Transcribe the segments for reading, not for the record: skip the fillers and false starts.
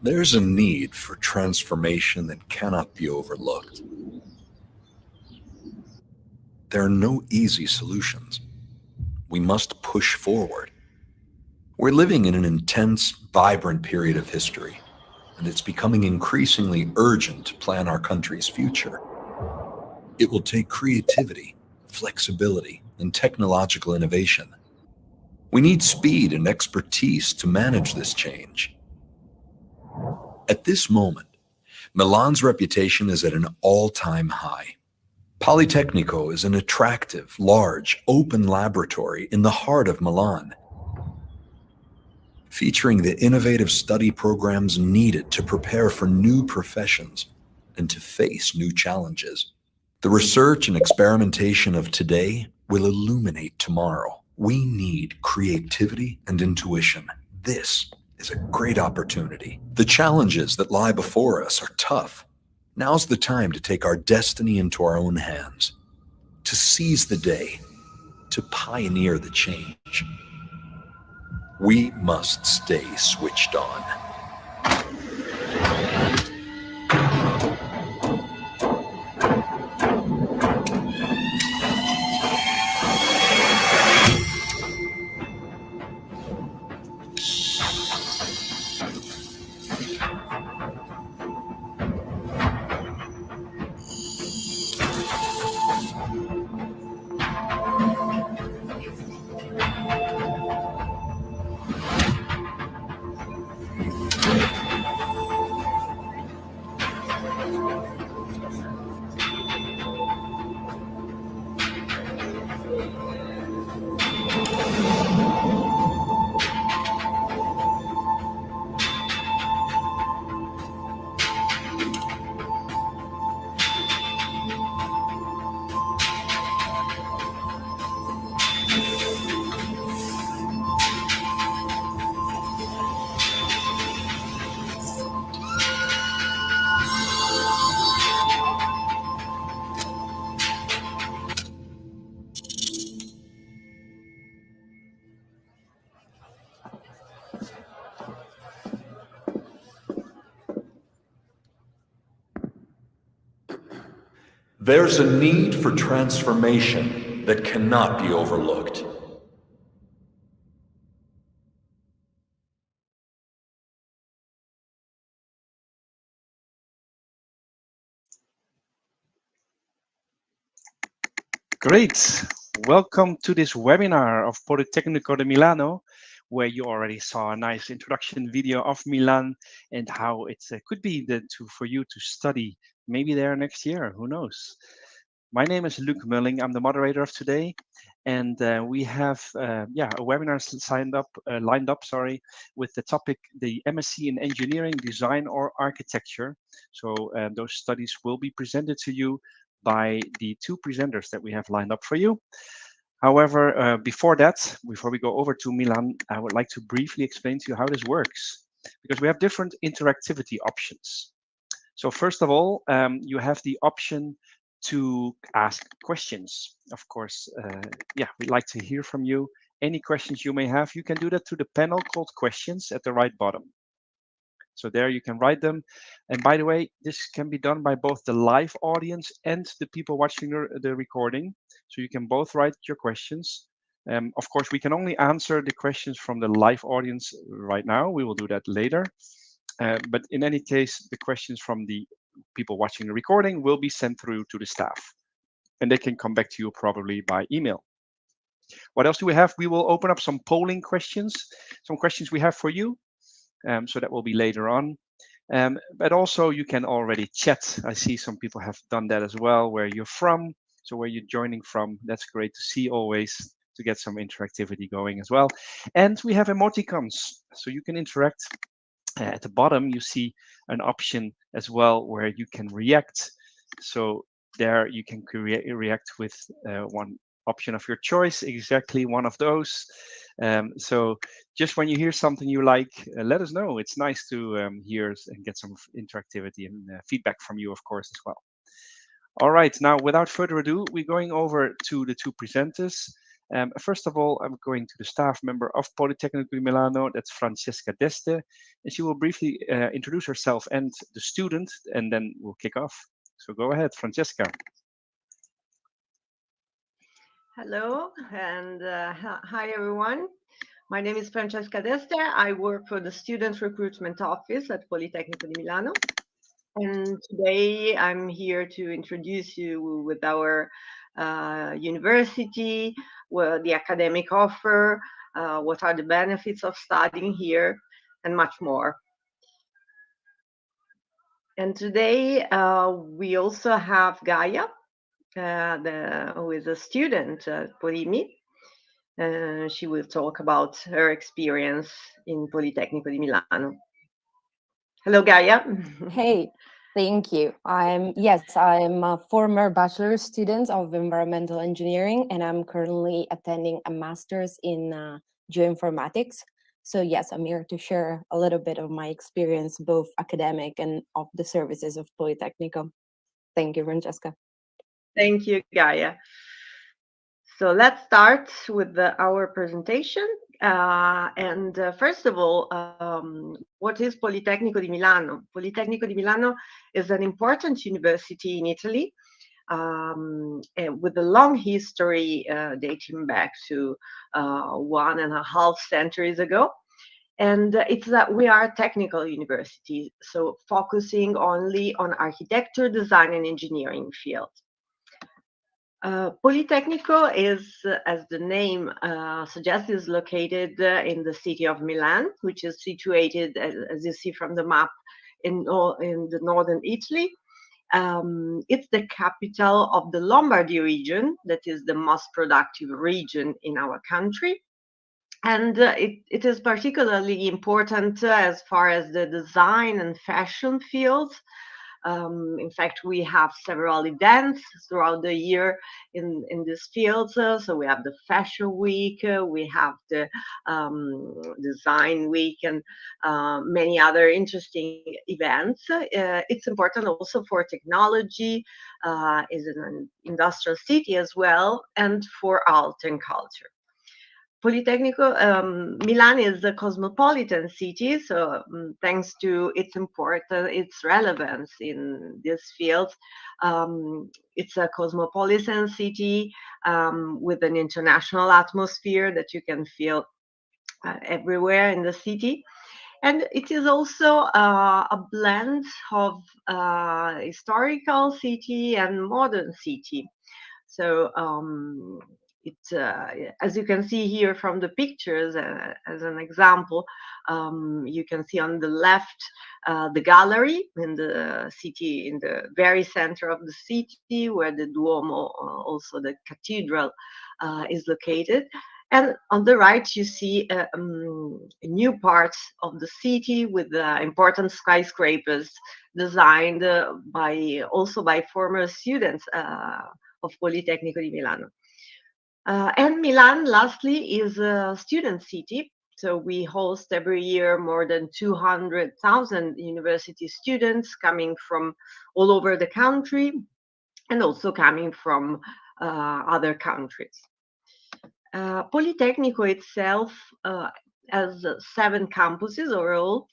There's a need for transformation that cannot be overlooked. There are no easy solutions. We must push forward. We're living in an intense, vibrant period of history, and it's becoming increasingly urgent to plan our country's future. It will take creativity, flexibility, and technological innovation. We need speed and expertise to manage this change. At this moment, Milan's reputation is at an all-time high. Politecnico is an attractive, large, open laboratory in the heart of Milan, featuring the innovative study programs needed to prepare for new professions and to face new challenges. The research and experimentation of today will illuminate tomorrow. We need creativity and intuition. This is a great opportunity. The challenges that lie before us are tough. Now's the time to take our destiny into our own hands, to seize the day, to pioneer the change. We must stay switched on. There's a need for transformation that cannot be overlooked. Great. Welcome to this webinar of Politecnico di Milano, where you already saw a nice introduction video of Milan and how it could be for you to study maybe there next year, who knows. My name is Luc Mulling. I'm the moderator of today, and we have a webinar lined up, with the topic the MSc in Engineering, Design, or Architecture. So those studies will be presented to you by the two presenters that we have lined up for you. However, before we go over to Milan, I would like to briefly explain to you how this works, because we have different interactivity options. So first of all, you have the option to ask questions. Of course, we'd like to hear from you. Any questions you may have, you can do that to the panel called questions at the right bottom. So there you can write them. And by the way, this can be done by both the live audience and the people watching the recording. So you can both write your questions. Of course, we can only answer the questions from the live audience right now. We will do that later. But in any case, the questions from the people watching the recording will be sent through to the staff. And they can come back to you probably by email. What else do we have? We will open up some polling questions, some questions we have for you. So that will be later on. But also you can already chat. I see some people have done that as well, where you're from. So where you're joining from, that's great to see always, to get some interactivity going as well. And we have emoticons, so you can interact. At the bottom, you see an option as well where you can react. So there you can react with one option of your choice, exactly one of those. So just when you hear something you like, let us know. It's nice to hear and get some interactivity and feedback from you, of course, as well. All right, now without further ado, we're going over to the two presenters. First of all, I'm going to the staff member of Politecnico di Milano, that's Francesca Deste, and she will briefly introduce herself and the student, and then we'll kick off. So go ahead, Francesca. Hello, and hi everyone. My name is Francesca Deste. I work for the Student Recruitment Office at Politecnico di Milano. And today I'm here to introduce you with our university, the academic offer, what are the benefits of studying here, and much more. And today we also have Gaia, who is a student at Polimi. She will talk about her experience in Politecnico di Milano. Hello, Gaia. Hey, thank you. I'm a former bachelor student of environmental engineering, and I'm currently attending a master's in geoinformatics. So yes, I'm here to share a little bit of my experience, both academic and of the services of Politecnico. Thank you, Francesca. Thank you, Gaia. So let's start with our presentation. First of all, what is Politecnico di Milano? Politecnico di Milano is an important university in Italy with a long history dating back to 1.5 centuries ago. And it's that we are a technical university, so focusing only on architecture, design, and engineering field. Politecnico is, as the name suggests, is located in the city of Milan, which is situated, as you see from the map, in the northern Italy. It's the capital of the Lombardy region, that is the most productive region in our country. And it is particularly important as far as the design and fashion fields. In fact, we have several events throughout the year in these fields. So we have the Fashion Week, we have the Design Week, and many other interesting events. It's important also for technology, is an industrial city as well, and for art and culture. Politecnico, Milan is a cosmopolitan city, so thanks to its importance, its relevance in this field, it's a cosmopolitan city with an international atmosphere that you can feel everywhere in the city. And it is also a blend of historical city and modern city. So as you can see here from the pictures, as an example, you can see on the left the gallery in the city, in the very center of the city, where the Duomo, also the cathedral, is located. And on the right, you see new parts of the city with important skyscrapers designed also by former students of Politecnico di Milano. And Milan, lastly, is a student city. So we host every year more than 200,000 university students coming from all over the country and also coming from other countries. Politecnico itself has 7 campuses overall.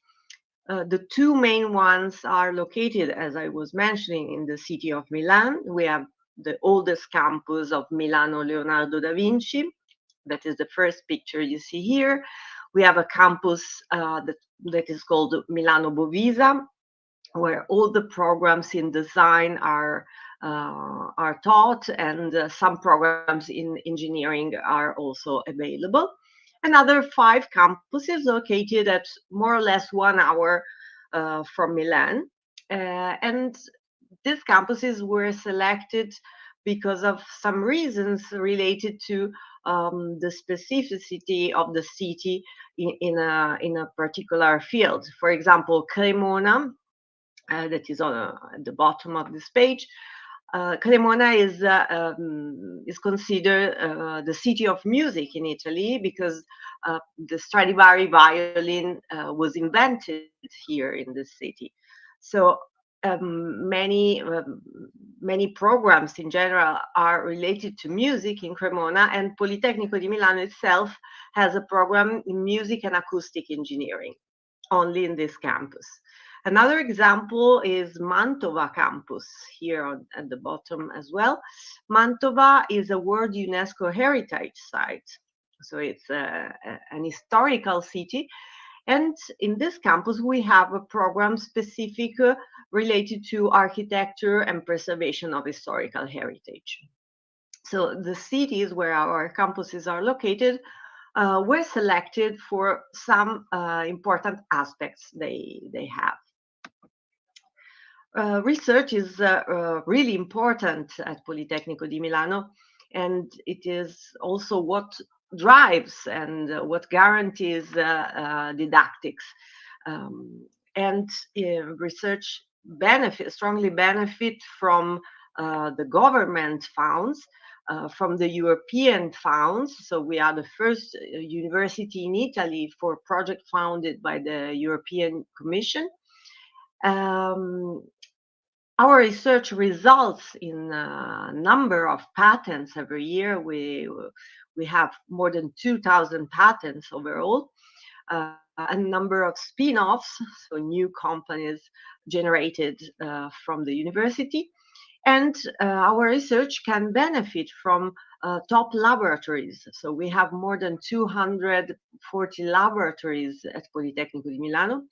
The 2 main ones are located, as I was mentioning, in the city of Milan. We have the oldest campus of Milano Leonardo da Vinci. That is the first picture you see here. We have a campus that is called Milano Bovisa, where all the programs in design are taught, and some programs in engineering are also available. Another 5 campuses located at more or less 1 hour from Milan. And these campuses were selected because of some reasons related to the specificity of the city in a particular field. For example, Cremona, that is at the bottom of this page. Cremona is considered the city of music in Italy because the Stradivari violin was invented here in this city. So many many programs in general are related to music in Cremona, and Politecnico di Milano itself has a program in music and acoustic engineering, only in this campus. Another example is Mantova campus, here at the bottom as well. Mantova is a World UNESCO Heritage Site, so it's an historical city. And in this campus, we have a program specific related to architecture and preservation of historical heritage. So the cities where our campuses are located were selected for some important aspects they have. Research is really important at Politecnico di Milano, and it is also what drives and what guarantees didactics. And research strongly benefit from the government funds, from the European funds. So we are the first university in Italy for a project funded by the European Commission. Our research results in a number of patents every year. We have more than 2,000 patents overall, a number of spin-offs, so new companies generated from the university. And our research can benefit from top laboratories. So we have more than 240 laboratories at Politecnico di Milano,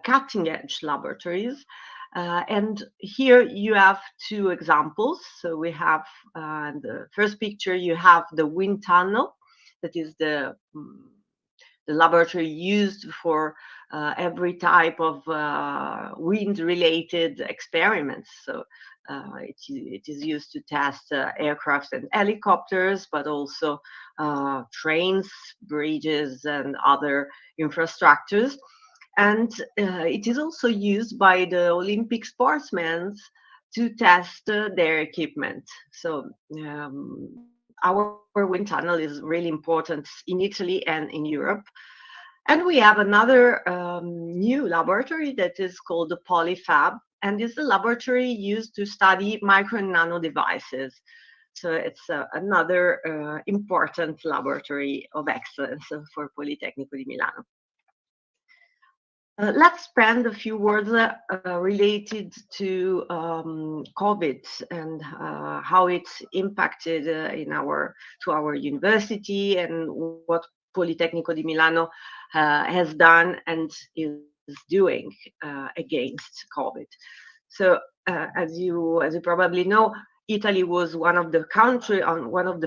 cutting-edge laboratories. And here you have two examples. So we have in the first picture, you have the wind tunnel. That is the laboratory used for every type of wind-related experiments. So it is used to test aircraft and helicopters, but also trains, bridges, and other infrastructures. And it is also used by the Olympic sportsmen to test their equipment. So our wind tunnel is really important in Italy and in Europe. And we have another new laboratory that is called the PolyFab, and it's a laboratory used to study micro and nano devices. So it's another important laboratory of excellence for Politecnico di Milano. Let's spend a few words related to COVID and how it's impacted to our university and what Politecnico di Milano has done and is doing against COVID. So, as you probably know, Italy was one of the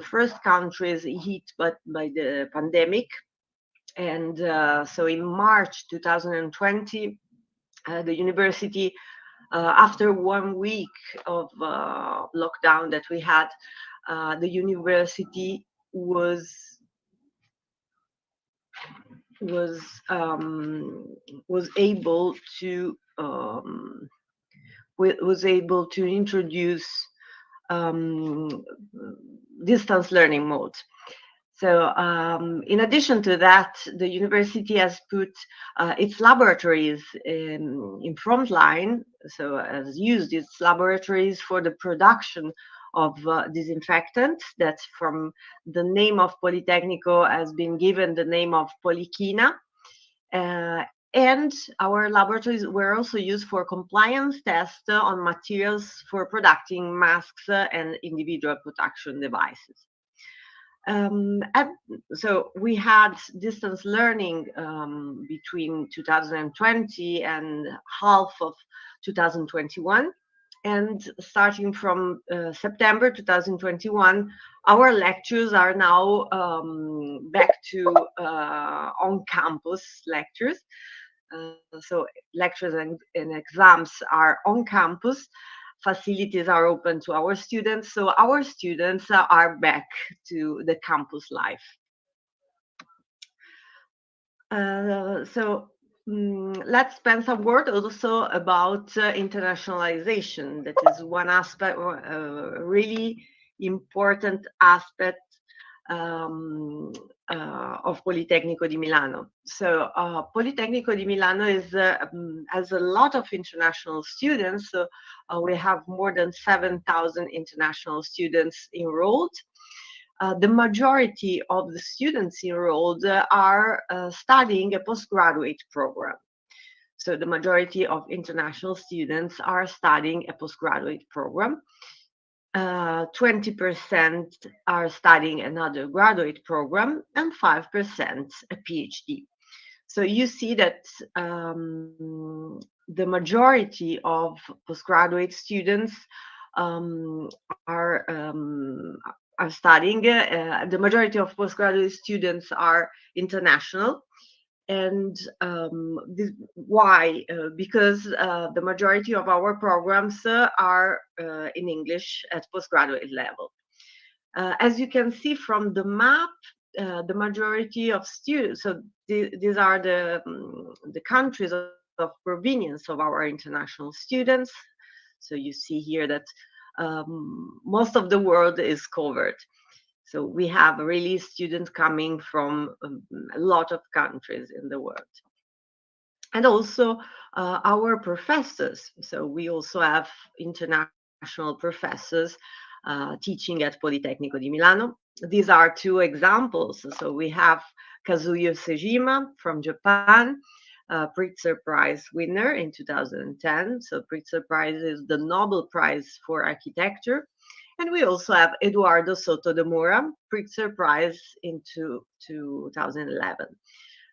first countries hit by the pandemic. And so in March 2020, the university, after 1 week of lockdown that we had, the university was able to introduce distance learning mode. So in addition to that, the university has put its laboratories in front line, so has used its laboratories for the production of disinfectants that from the name of Politecnico has been given the name of Polychina. And our laboratories were also used for compliance tests on materials for producing masks and individual protection devices. And so we had distance learning between 2020 and half of 2021. And starting from September 2021, our lectures are now back to on-campus lectures. So lectures and exams are on campus. Facilities are open to our students. So our students are back to the campus life. Let's spend some word also about internationalization. That is one aspect, a really important aspect of Politecnico di Milano. So Politecnico di Milano has a lot of international students. So we have more than 7,000 international students enrolled. The majority of the students enrolled are studying a postgraduate program. So the majority of international students are studying a postgraduate program. 20% are studying another graduate program and 5% a PhD. So you see that the majority of postgraduate students are studying. The majority of postgraduate students are international. And why? Because the majority of our programs are in English at postgraduate level. As you can see from the map, the majority of students, so these are the countries of provenience of our international students. So you see here that most of the world is covered. So we have really students coming from a lot of countries in the world. And also our professors. So we also have international professors teaching at Politecnico di Milano. These are two examples. So we have Kazuyo Sejima from Japan, Pritzker Prize winner in 2010. So Pritzker Prize is the Nobel Prize for Architecture. And we also have Eduardo Soto de Moura, Pritzker Prize in 2011.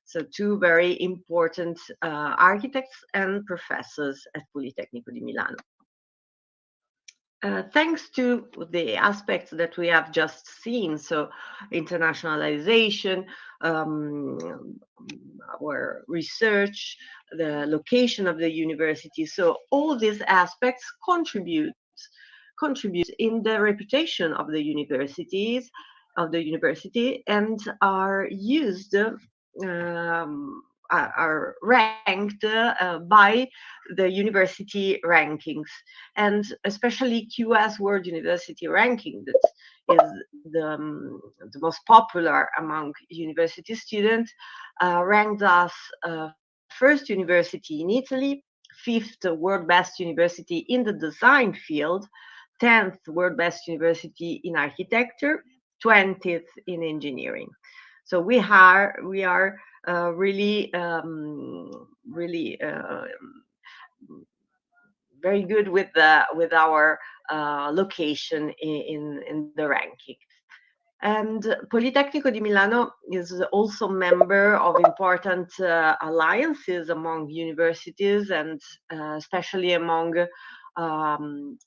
So two very important architects and professors at Politecnico di Milano. Thanks to the aspects that we have just seen, so internationalization, our research, the location of the university, so all these aspects contribute in the reputation of the university, and are used, are ranked by the university rankings, and especially QS World University Ranking, that is the most popular among university students, ranked us first university in Italy, 5th world best university in the design field, 10th world best university in architecture, 20th in engineering. So we are really very good with our location in the ranking. And Politecnico di Milano is also member of important alliances among universities, and especially among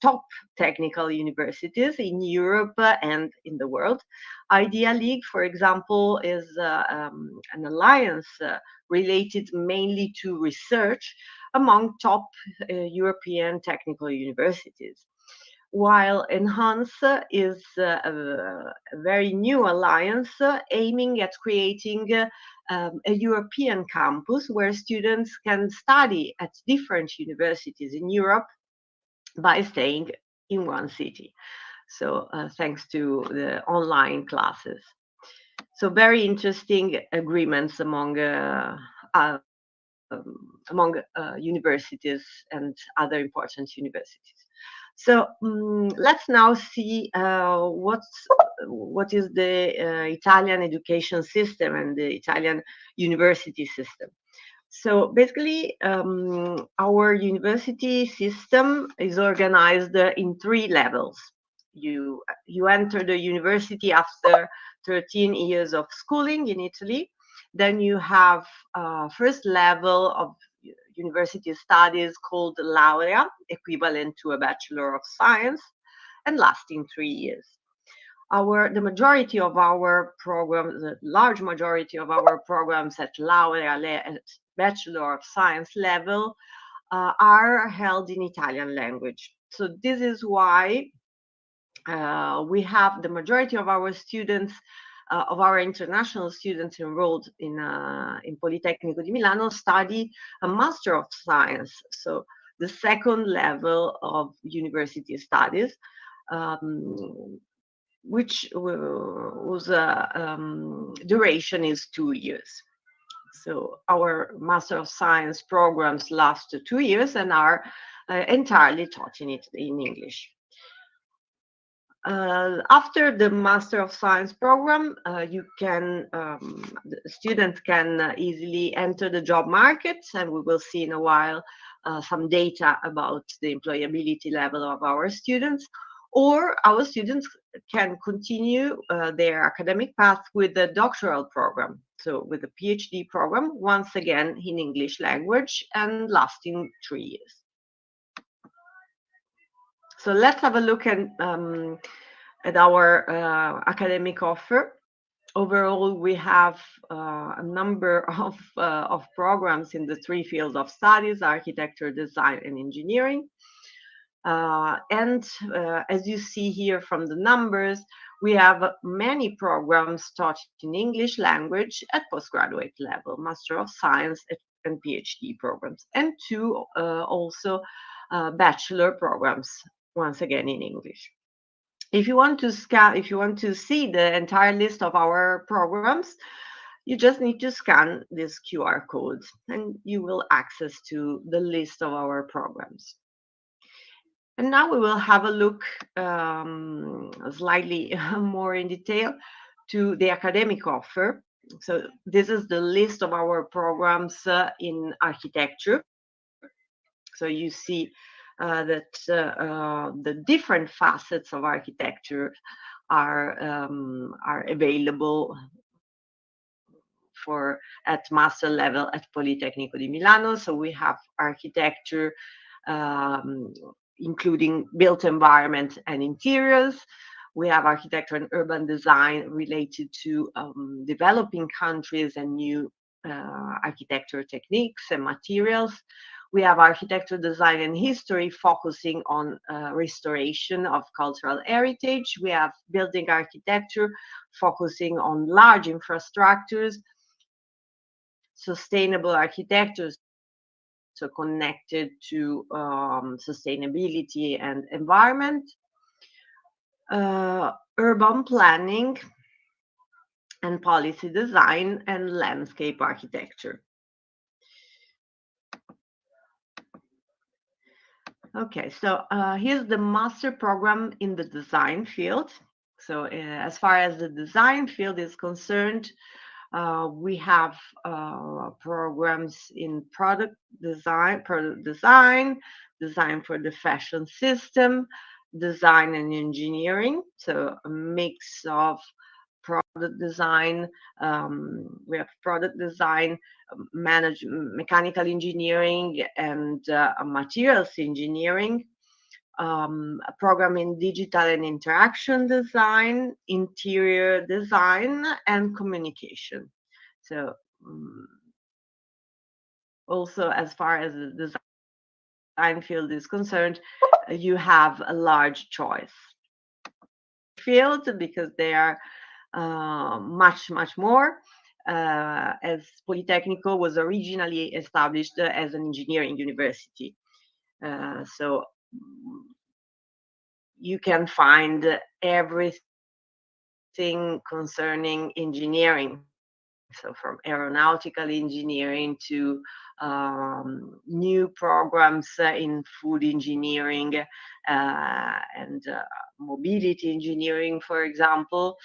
top technical universities in Europe and in the world. Idea League, for example, is an alliance related mainly to research among top European technical universities. While Enhance is a very new alliance aiming at creating a European campus where students can study at different universities in Europe by staying in one city. So thanks to the online classes. So very interesting agreements among universities and other important universities. So let's now see what is the Italian education system and the Italian university system. So basically, our university system is organized in 3 levels. You enter the university after 13 years of schooling in Italy. Then you have first level of university studies called laurea, equivalent to a Bachelor of Science, and lasting 3 years. The majority of our programs, the large majority of our programs at laurea, at Bachelor of Science level, are held in Italian language. So this is why we have the majority of our students, of our international students enrolled in Politecnico di Milano, study a Master of Science, so the second level of university studies. whose duration is 2 years. So our Master of Science programs last 2 years and are entirely taught in English. After the Master of Science program, the student can easily enter the job market, and we will see in a while some data about the employability level of our students. Or our students can continue their academic path with the doctoral program, so with the PhD program, once again in English language and lasting 3 years. So let's have a look at our academic offer. Overall, we have a number of programs in the 3 fields of studies: architecture, design, and engineering. As you see here from the numbers, we have many programs taught in English language at postgraduate level, Master of Science and PhD programs, and 2 also bachelor programs, once again in English. If you want to see the entire list of our programs, you just need to scan this QR code and you will access to the list of our programs. And now we will have a look slightly more in detail to the academic offer. So this is the list of our programs in architecture. So you see that the different facets of architecture are available at master level at Politecnico di Milano. So we have architecture including built environment and interiors. We have architecture and urban design related to developing countries and new architecture techniques and materials. We have architecture, design, and history focusing on restoration of cultural heritage. We have building architecture focusing on large infrastructures, sustainable architecture, so connected to sustainability and environment, urban planning and policy design, and landscape architecture. Okay, so here's the master program in the design field. So as far as the design field is concerned, we have programs in product design, design for the fashion system, design and engineering, so a mix of product design. We have product design, mechanical engineering, and materials engineering. A program in digital and interaction design, interior design, and communication. So also, as far as the design field is concerned, you have a large choice field because they are much more, as Politecnico was originally established as an engineering university. So you can find everything concerning engineering. So from aeronautical engineering to new programs in food engineering and mobility engineering, for example,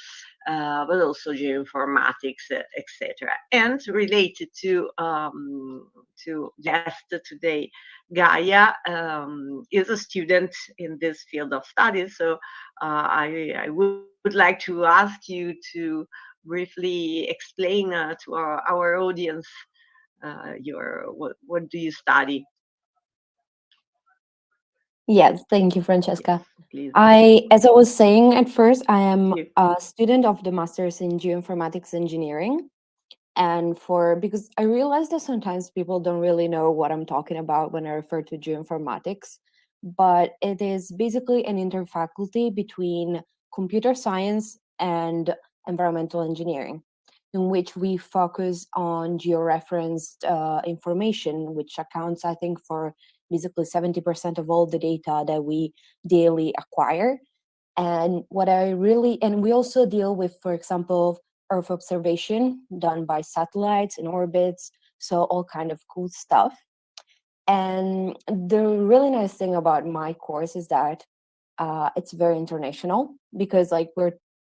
but also geoinformatics, etc. And related to guest today, Gaia is a student in this field of studies. So I would like to ask you to briefly explain to our audience what do you study? Yes, thank you, Francesca. Please. As I was saying at first, I am a student of the Masters in Geoinformatics Engineering. And because I realize that sometimes people don't really know what I'm talking about when I refer to geoinformatics, but it is basically an interfaculty between computer science and environmental engineering, in which we focus on georeferenced information, which accounts, I think, for basically 70% of all the data that we daily acquire. And we also deal with, for example, Earth observation done by satellites in orbits, so all kind of cool stuff. And the really nice thing about my course is that it's very international, because like we're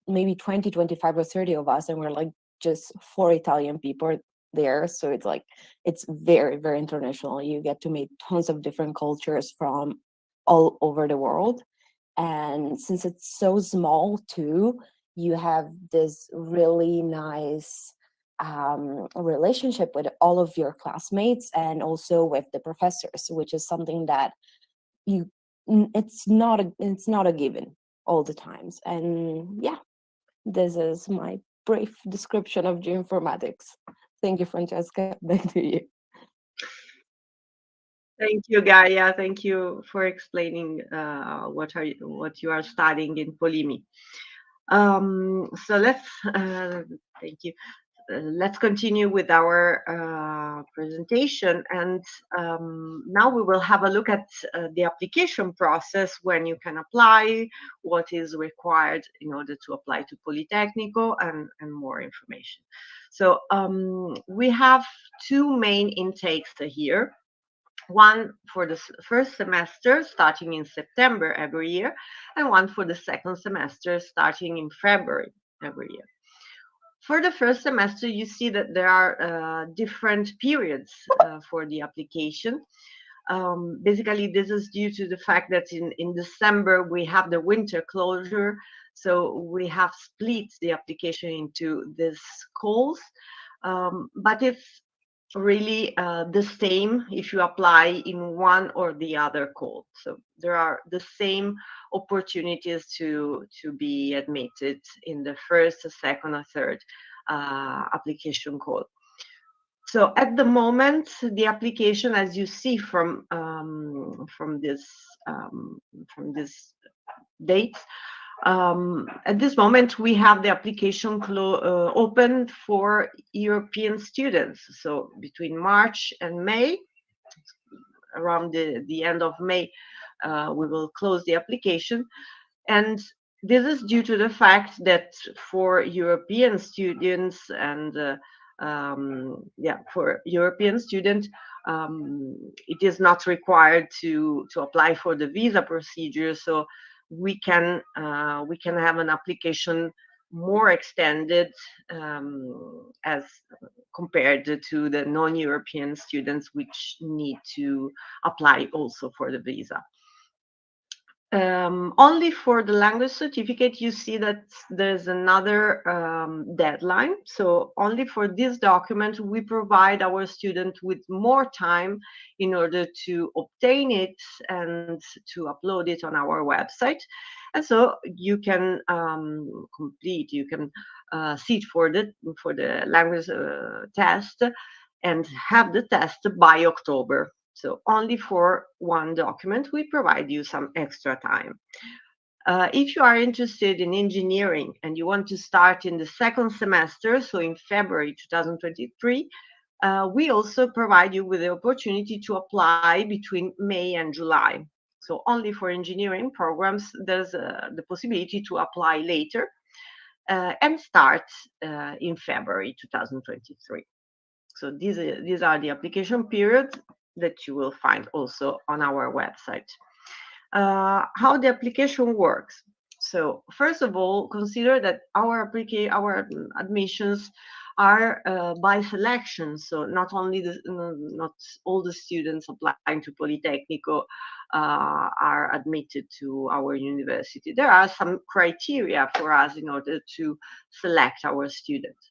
maybe 20, 25 or 30 of us, and we're like just 4 Italian people there. So it's like, it's very, very international. You get to meet tons of different cultures from all over the world. And since it's so small too, you have this really nice relationship with all of your classmates and also with the professors, which is something that you it's not a given all the times. And yeah, this is my brief description of geoinformatics. Thank you, Francesca. Back to you. Thank you, Gaia. Thank you for explaining what you are studying in Polimi. So let's thank you. Let's continue with our presentation, and now we will have a look at the application process, when you can apply, what is required in order to apply to Politecnico, and more information. So we have two main intakes here. One for the first semester starting in September every year, and one for the second semester starting in February every year. For the first semester, you see that there are different periods for the application. Basically, this is due to the fact that in December we have the winter closure, so we have split the application into these calls. But it's really the same if you apply in one or the other call. So there are the same opportunities to be admitted in the first, second, or third application call. So at the moment, the application, as you see from this date, at this moment, we have the application open for European students. So between March and May, around the end of May, we will close the application. And this is due to the fact that for European students for European students, it is not required to apply for the visa procedure. So we can have an application more extended as compared to the non-European students, which need to apply also for the visa. Only for the language certificate, you see that there's another deadline. So only for this document, we provide our student with more time in order to obtain it and to upload it on our website. And so you can you can sit for the language test and have the test by October. So only for one document, we provide you some extra time. If you are interested in engineering and you want to start in the second semester, so in February 2023, we also provide you with the opportunity to apply between May and July. So only for engineering programs, there's the possibility to apply later and start in February 2023. So these are the application periods that you will find also on our website. How the application works. So first of all, consider that our admissions are by selection. So not all the students applying to Politecnico are admitted to our university. There are some criteria for us in order to select our students.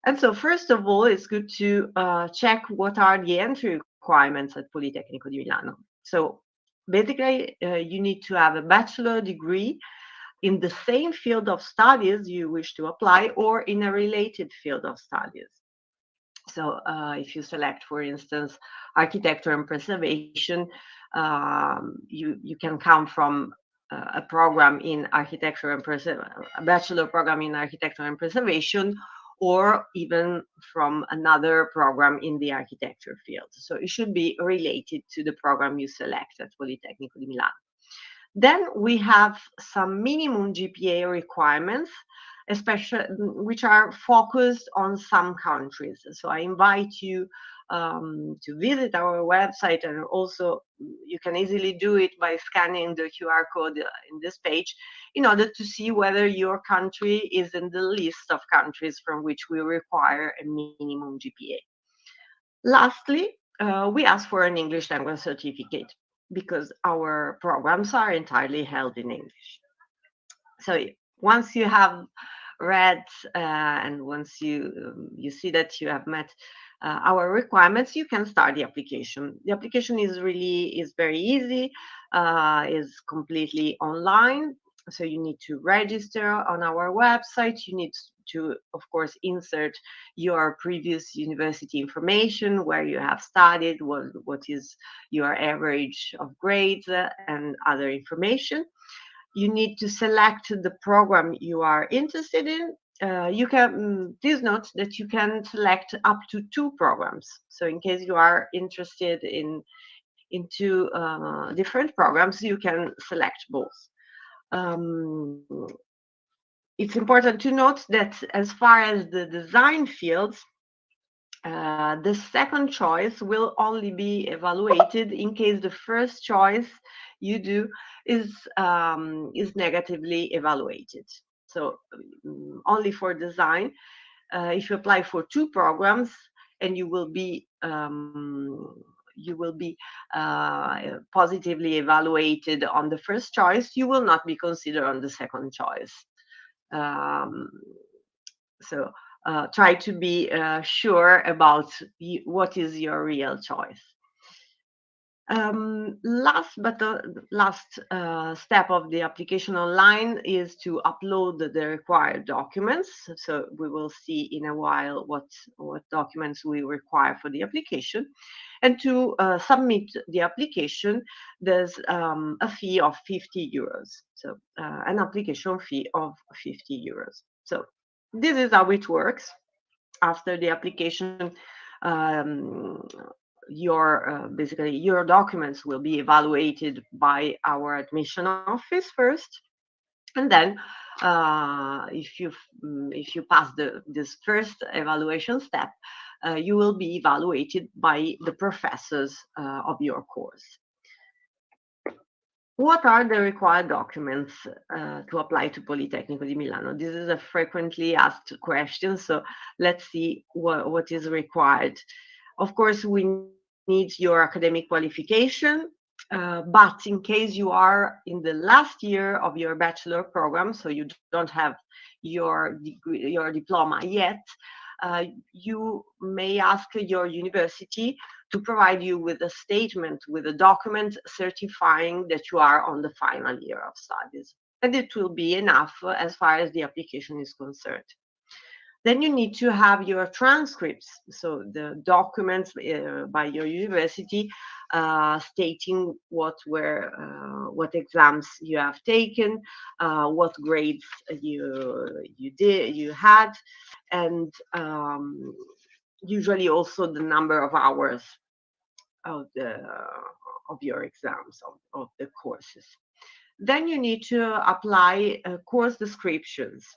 And so first of all, it's good to check what are the entry requirements at Politecnico di Milano. So basically, you need to have a bachelor degree in the same field of studies you wish to apply, or in a related field of studies. So if you select, for instance, architecture and preservation, you can come from a program in architecture and a bachelor program in architecture and preservation, or even from another program in the architecture field. So it should be related to the program you select at Politecnico di Milano. Then we have some minimum GPA requirements, especially which are focused on some countries. So I invite you to visit our website, and also you can easily do it by scanning the QR code in this page in order to see whether your country is in the list of countries from which we require a minimum GPA. Lastly, we ask for an English language certificate because our programs are entirely held in English. So once you have read and once you see that you have met our requirements, you can start the application. The application is very easy, is completely online. So you need to register on our website. You need to, of course, insert your previous university information, where you have studied, what is your average of grades, and other information. You need to select the program you are interested in. You can please note that you can select up to 2 programs. So in case you are interested in 2 different programs, you can select both. It's important to note that as far as the design fields, the second choice will only be evaluated in case the first choice you do is negatively evaluated. So only for design, if you apply for 2 programs and you will be positively evaluated on the first choice, you will not be considered on the second choice. So try to be sure about what is your real choice. Last step of the application online is to upload the required documents. So we will see in a while what documents we require for the application. And to submit the application, there's a fee of 50 euros. So an application fee of 50 euros. So this is how it works. After the application, basically your documents will be evaluated by our admission office first, and then if you pass this first evaluation step, you will be evaluated by the professors of your course. What are the required documents to apply to Politecnico di Milano? This is a frequently asked question, so let's see what is required. Of course, we need your academic qualification, but in case you are in the last year of your bachelor program, so you don't have your degree, your diploma yet, you may ask your university to provide you with a statement, with a document certifying that you are on the final year of studies. And it will be enough as far as the application is concerned. Then you need to have your transcripts, so the documents by your university stating what exams you have taken, what grades you had, and usually also the number of hours of your exams, of the courses. Then you need to apply course descriptions.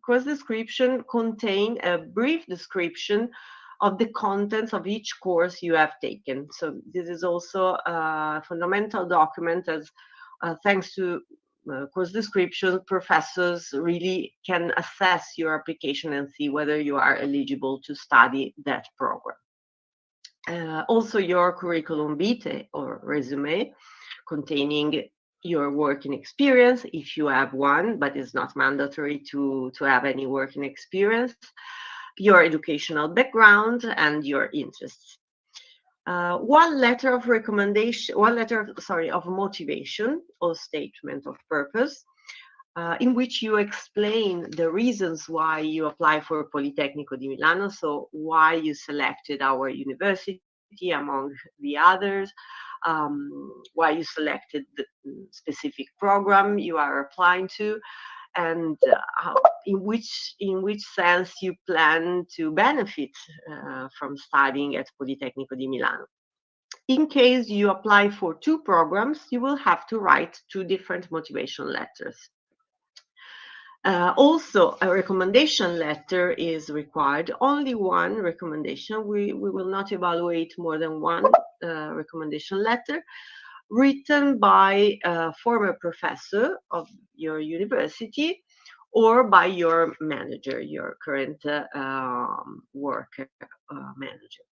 Course description contain a brief description of the contents of each course you have taken. So this is also a fundamental document, as thanks to course description, professors really can assess your application and see whether you are eligible to study that program. Also your curriculum vitae or resume, containing your working experience, if you have one, but it's not mandatory to have any working experience, your educational background, and your interests. One letter of motivation or statement of purpose, in which you explain the reasons why you apply for Politecnico di Milano, so why you selected our university among the others, why you selected the specific program you are applying to, and in which sense you plan to benefit from studying at Politecnico di Milano. In case you apply for 2 programs, you will have to write 2 different motivation letters. Also, a recommendation letter is required, only one recommendation. We will not evaluate more than one recommendation letter written by a former professor of your university or by your manager, your current work manager.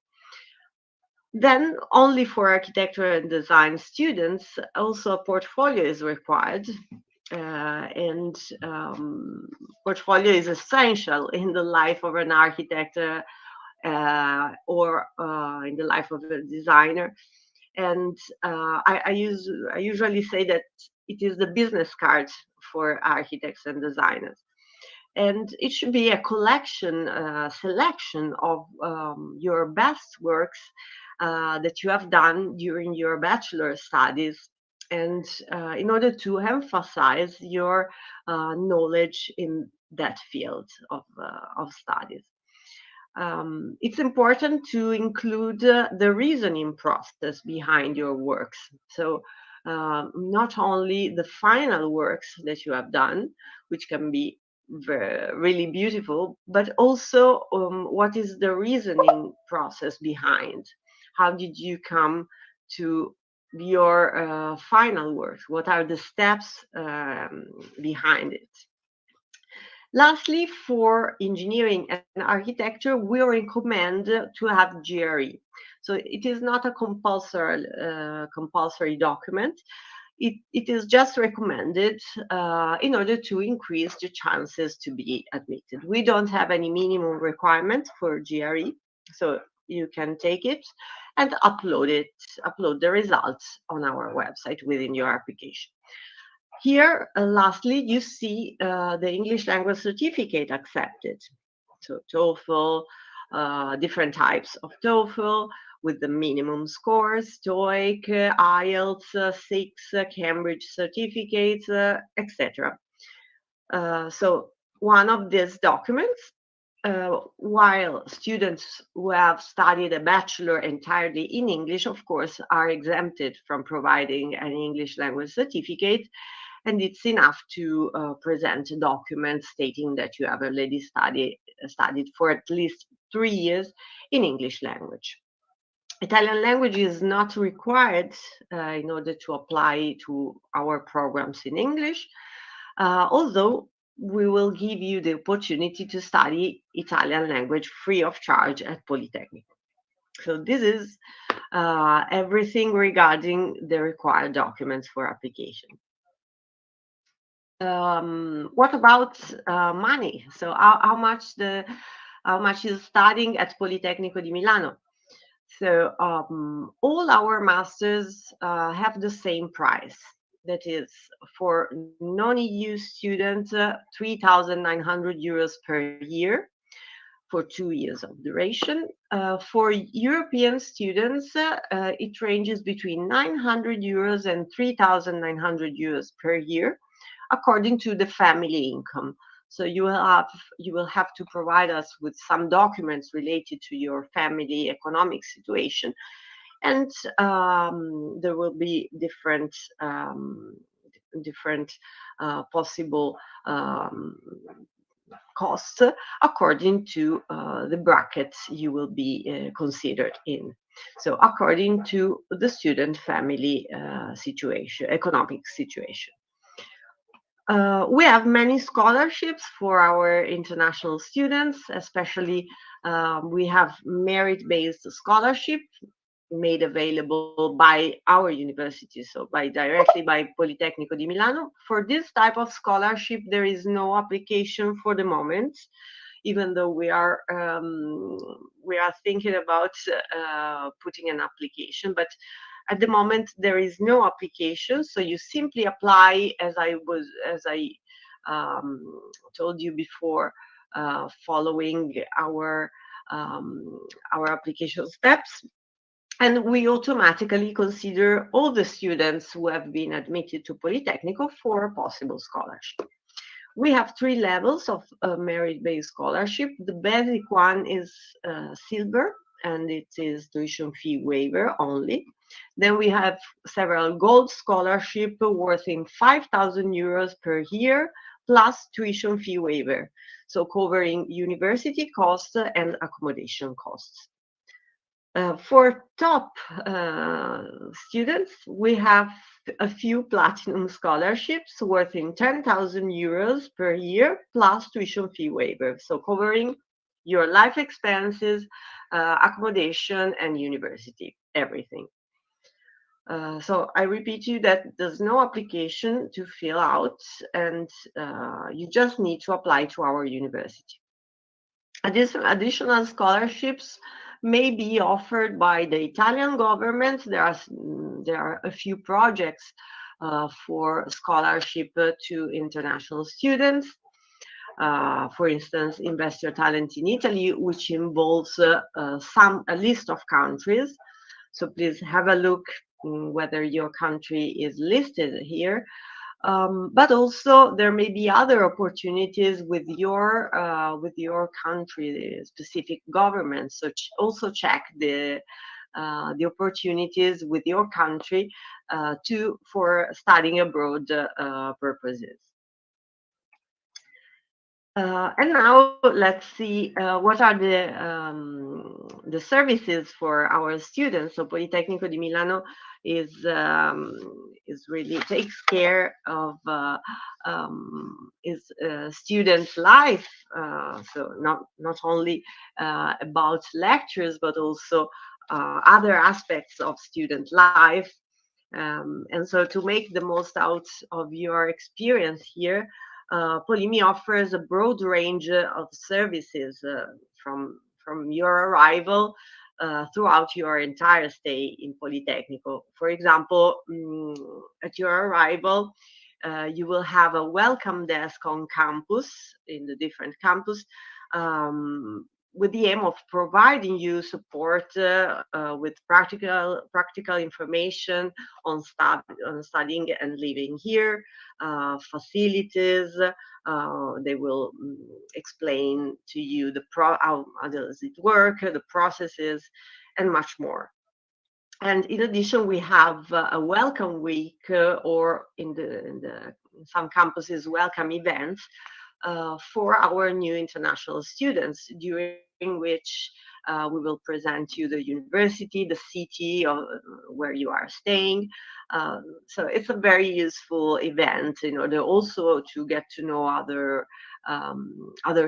Then only for architecture and design students, also a portfolio is required. And portfolio is essential in the life of an architect or in the life of a designer. And I usually say that it is the business card for architects and designers. And it should be a collection, selection of your best works that you have done during your bachelor studies, and in order to emphasize your knowledge in that field of studies. It's important to include the reasoning process behind your works. So not only the final works that you have done, which can be really beautiful, but also what is the reasoning process behind? How did you come to your final work? What are the steps behind it? Lastly, for engineering and architecture, we recommend to have GRE. So it is not a compulsory document. It is just recommended in order to increase the chances to be admitted. We don't have any minimum requirement for GRE, so you can take it and upload the results on our website within your application. Here, lastly, you see the English language certificate accepted. So TOEFL, different types of TOEFL with the minimum scores, TOEIC, IELTS, 6, Cambridge certificates, etc. So one of these documents, while students who have studied a bachelor entirely in English, of course, are exempted from providing an English language certificate. And it's enough to present a document stating that you have already studied for at least 3 years in English language. Italian language is not required in order to apply to our programs in English, although we will give you the opportunity to study Italian language free of charge at Politecnico. So this is everything regarding the required documents for application. What about money? So how much is studying at Politecnico di Milano? So all our masters have the same price. That is, for non-EU students, 3,900 euros per year for 2 years of duration. For European students, it ranges between 900 euros and 3,900 euros per year, according to the family income. So you will have to provide us with some documents related to your family economic situation, and there will be different possible costs according to the brackets you will be considered in. So according to the student family situation, economic situation. We have many scholarships for our international students, especially we have merit-based scholarship made available by our university, so directly by Politecnico di Milano. For this type of scholarship, there is no application for the moment, even though we are thinking about putting an application, but at the moment, there is no application, so you simply apply, as I told you before, following our application steps, and we automatically consider all the students who have been admitted to Politecnico for a possible scholarship. We have 3 levels of merit-based scholarship. The basic one is silver, and it is tuition fee waiver only. Then we have several gold scholarships worth in 5,000 euros per year, plus tuition fee waiver, so covering university costs and accommodation costs. For top students, we have a few platinum scholarships worth in 10,000 euros per year, plus tuition fee waiver, so covering your life expenses, accommodation, and university, everything. So I repeat you that there's no application to fill out, and you just need to apply to our university. Additional scholarships may be offered by the Italian government. There are a few projects for scholarship to international students. For instance, Invest Your Talent in Italy, which involves a list of countries. So please have a look whether your country is listed here. But also there may be other opportunities with your country specific government. So also check the opportunities with your country for studying abroad purposes. And now let's see what are the services for our students. So Politecnico di Milano is really takes care of student life. So not only about lectures, but also other aspects of student life. And so to make the most out of your experience here, Polimi offers a broad range of services from your arrival throughout your entire stay in Politecnico. For example, at your arrival, you will have a welcome desk on campus, in the different campus, with the aim of providing you support with practical information on studying and living here, facilities. They will explain to you how does it work, the processes, and much more. And in addition, we have a welcome week, or in some campuses, welcome events for our new international students, during which we will present you the university, the city where you are staying. So it's a very useful event in order also to get to know other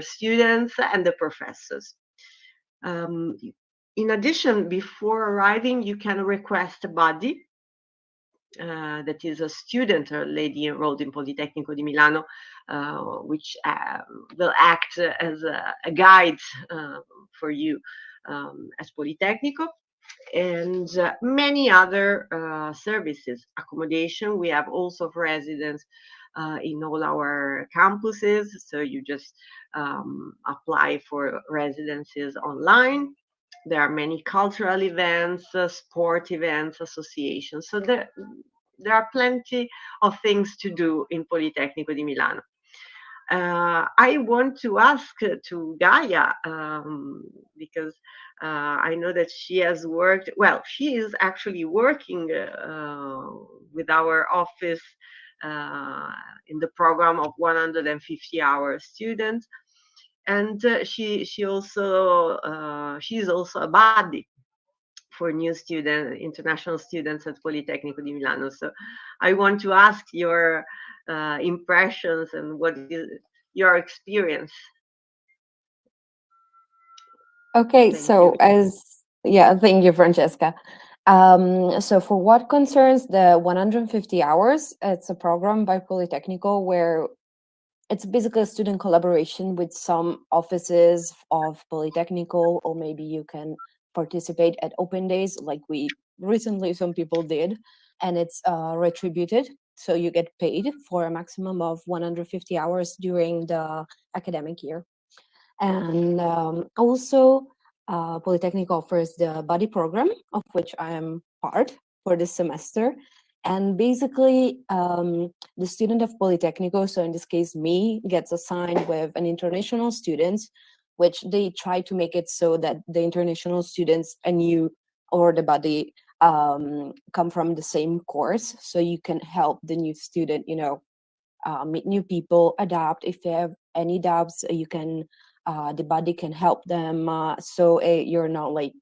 students and the professors. In addition, before arriving, you can request a buddy. That is a student or lady enrolled in Politecnico di Milano, which will act as a guide for you as Politecnico, and many other services. Accommodation, we have also for residents in all our campuses, so you just apply for residences online. There are many cultural events, sport events, associations. So there are plenty of things to do in Politecnico di Milano. I want to ask to Gaia, because I know that she has worked, well, she is actually working with our office in the program of 150-hour students. And she's also a buddy for new international students at Politecnico di Milano. So I want to ask your impressions and what is your experience. Okay, so thank you, Francesca. So for what concerns the 150 hours, it's a program by Politecnico where it's basically a student collaboration with some offices of Politecnico, or maybe you can participate at open days like some people did, and it's retributed. So you get paid for a maximum of 150 hours during the academic year. And also, Politecnico offers the buddy program, of which I am part for this semester. And basically, the student of Politecnico, so in this case, me, gets assigned with an international student, which they try to make it so that the international students and you or the buddy come from the same course, so you can help the new student, meet new people, adapt. If they have any doubts, you can the buddy can help them, so you're not like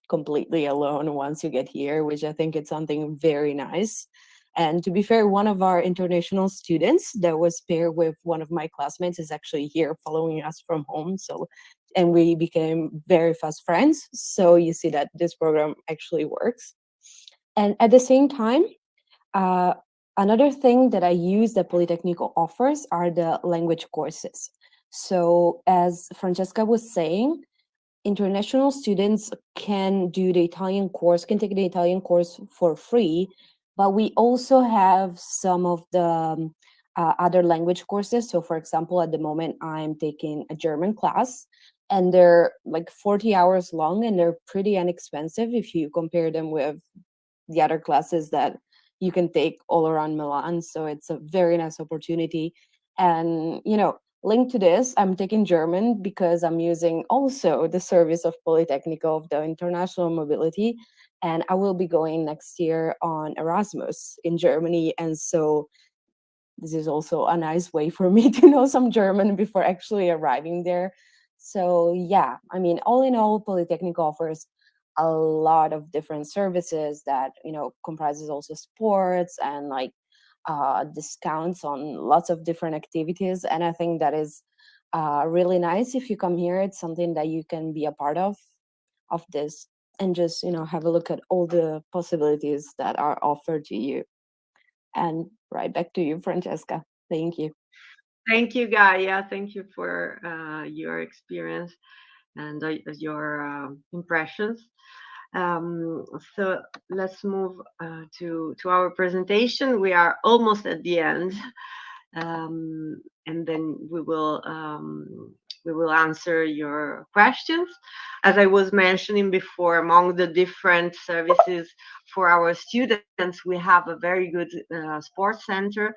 completely alone once you get here, which I think it's something very nice. And to be fair, one of our international students that was paired with one of my classmates is actually here following us from home. So, and we became very fast friends. So you see that this program actually works. And at the same time, uh, another thing that I use that Politecnico offers are the language courses. So as Francesca was saying, international students can do the Italian course, can take the Italian course for free, but we also have some of the other language courses. So, for example, at the moment, I'm taking a German class, and they're like 40 hours long, and they're pretty inexpensive if you compare them with the other classes that you can take all around Milan. So it's a very nice opportunity. And, linked to this, I'm taking German because I'm using also the service of Politecnico of the international mobility. And I will be going next year on Erasmus in Germany. And so this is also a nice way for me to know some German before actually arriving there. So yeah, I mean, all in all, Polytechnic offers a lot of different services that comprises also sports and like discounts on lots of different activities. And I think that is really nice. If you come here, it's something that you can be a part of this, and just have a look at all the possibilities that are offered to you. And right back to you, Francesca. Thank you. Thank you, Gaia. Thank you for your experience and your impressions. Um, so let's move to our presentation. We are almost at the end, and then we will answer your questions. As I was mentioning before, among the different services for our students, we have a very good sports center,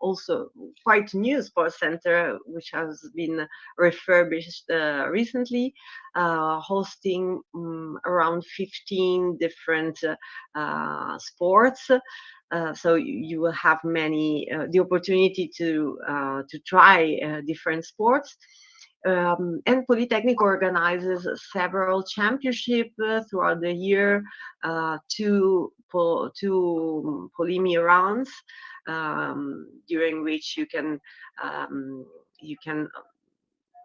also quite new sports center, which has been refurbished recently, hosting around 15 different sports. So you will have many the opportunity to try different sports. And Polytechnic organizes several championships throughout the year, two Polimi rounds, during which you can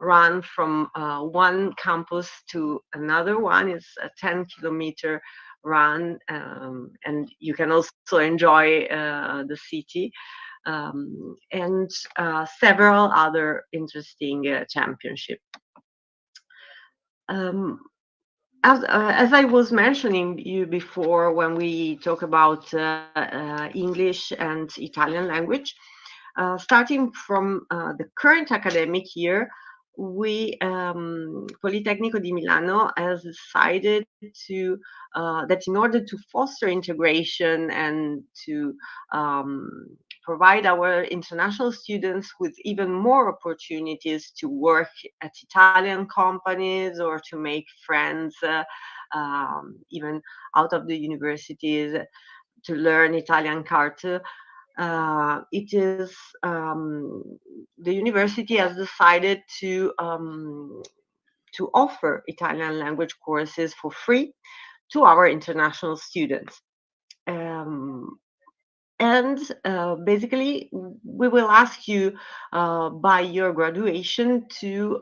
run from one campus to another one. It's a 10-kilometer run, and you can also enjoy the city, and several other interesting championships. As I was mentioning you before, when we talk about English and Italian language, starting from the current academic year, we Politecnico di Milano has decided to that in order to foster integration and to provide our international students with even more opportunities to work at Italian companies or to make friends, even out of the universities, to learn Italian culture. It is the university has decided to offer Italian language courses for free to our international students. And basically, we will ask you by your graduation to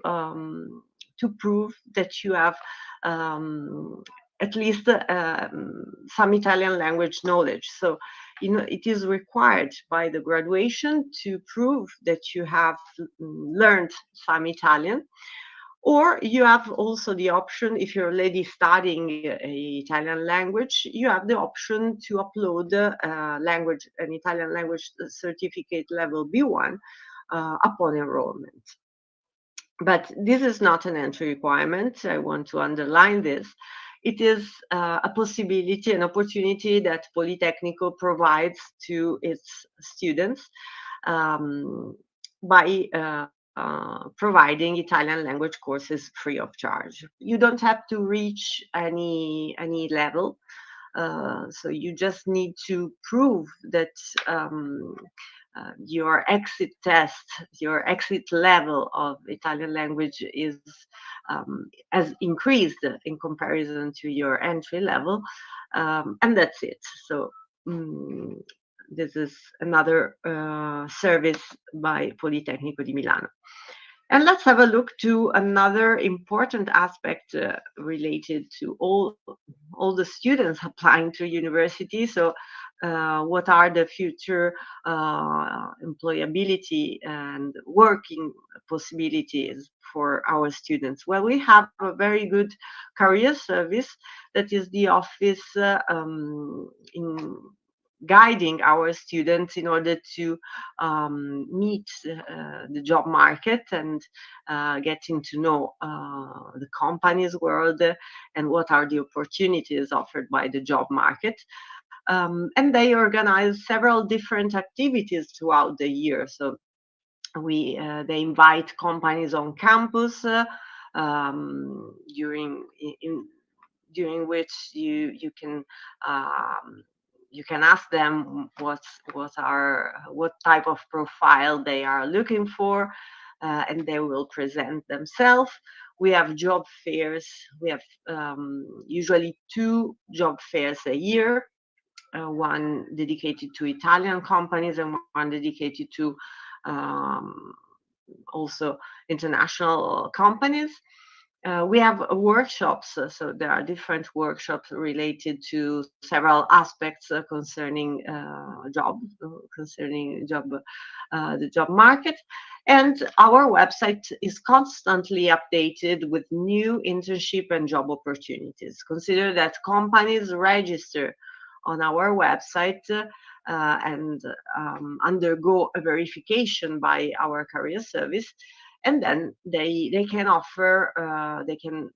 prove that you have at least some Italian language knowledge. So, it is required by the graduation to prove that you have learned some Italian. Or you have also the option, if you're already studying Italian language, you have the option to upload an Italian language certificate level B1 upon enrollment. But this is not an entry requirement. I want to underline this. It is a possibility, an opportunity that Politecnico provides to its students by providing Italian language courses free of charge. You don't have to reach any level. So you just need to prove that your exit test, your exit level of Italian language has increased in comparison to your entry level, and that's it. So this is another service by Politecnico di Milano. And let's have a look to another important aspect related to all the students applying to university. So what are the future employability and working possibilities for our students? Well, we have a very good career service that is the office in guiding our students in order to meet the job market and getting to know the company's world and what are the opportunities offered by the job market. And they organize several different activities throughout the year. So they invite companies on campus during which you can ask them what type of profile they are looking for, and they will present themselves. We have job fairs. We have usually 2 job fairs a year, one dedicated to Italian companies and one dedicated to also international companies. We have workshops, so there are different workshops related to several aspects concerning the job market. And our website is constantly updated with new internship and job opportunities. Consider that companies register on our website and undergo a verification by our career service, and then they can offer they can